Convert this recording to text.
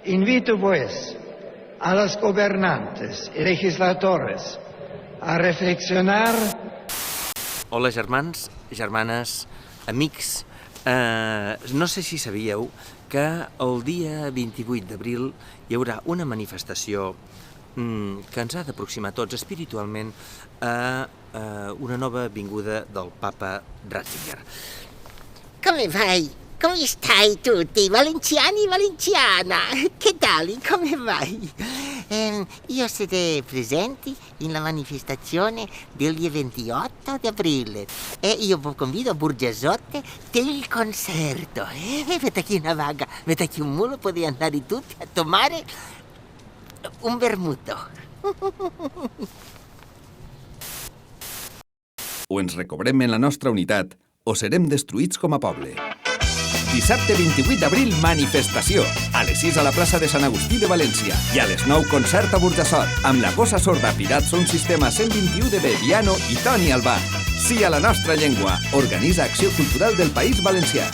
Invito pues a los gobernantes y legisladores a reflexionar. Hola germans, germanes, amics. No sé si sabíeu que el dia 28 d'abril hi haurà una manifestació que ens ha d'aproximar tots espiritualment a una nova vinguda del papa Ratzinger. Come vai? Come stai tutti? Valenziani, Valenziana? Che tal? Come vai? Io siete presenti nella manifestazione del dia 28 di aprile e io vi convido a Burgiasotte per il concerto. Avete qui una vaga, avete qui un mulo, potete andare tutti a tomare un vermuto. O ens recobrem en la nostra unitat o serem destruïts com a poble. Dissabte 28 d'abril, manifestació. A les 6 a la plaça de Sant Agustí de València. I a les 9, concert a Burjassot, amb la Gossa Sorda, Pirats un sistema 121 de Beviano i Toni Albà. Sí a la nostra llengua. Organitza Acció Cultural del País Valencià.